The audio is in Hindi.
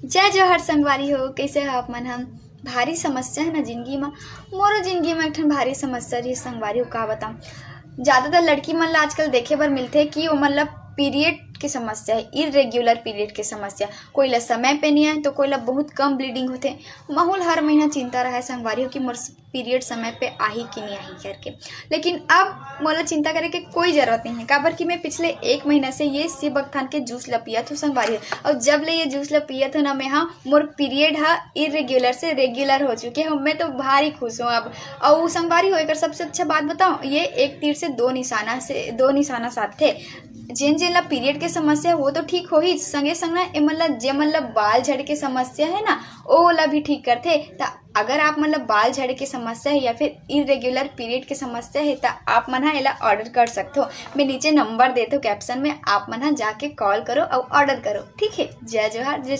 जय जोहर संगवारी हो, कैसे हो आप मन हम। भारी समस्या है ना जिंदगी में। मोरो जिंदगी में एक ठन भारी समस्या रही संगवारी हो, का बताऊं। ज्यादातर लड़की मन ला आजकल देखे बर मिलथे कि ओ मन ला पीरियड की समस्या है, इरेग्युलर पीरियड की समस्या। कोई ला समय पे नहीं है तो कोई ला बहुत कम ब्लीडिंग होते। माहौल हर महीना चिंता रहा है संगवारी हो कि मोर पीरियड समय पे आही कि नहीं आही करके। लेकिन अब मोला चिंता करे के कोई जरूरत नहीं है, काबर कि मैं पिछले 1 महीना से ये सिबकथान के जूस ला पियत हूँ संगवारी हो। और जब ले ये जूस ला पियत हूँ ना मैं, हाँ मोर पीरियड हा इरेग्युलर से रेगुलर हो चुके हैं। मैं तो भारी खुश हूँ अब। और संगवारी हो एक सबसे अच्छा बात बताऊँ, ये एक तीर से दो निशाना साध थे। जेन जेन ला पीरियड के समस्या वो तो ठीक हो ही, संगे संग ना एमन ला जे मन ला बाल झड़ के समस्या है ना, ओ ला भी ठीक करथे। ता अगर आप मन ला बाल झड़ के समस्या है या फिर इरेग्युलर पीरियड के समस्या है, ता आप मन हा एला ऑर्डर कर सकते हो। मैं नीचे नंबर देते हो कैप्शन में, आप मन हा जाके कॉल करो और ऑर्डर करो, ठीक है। जय जोहार, जय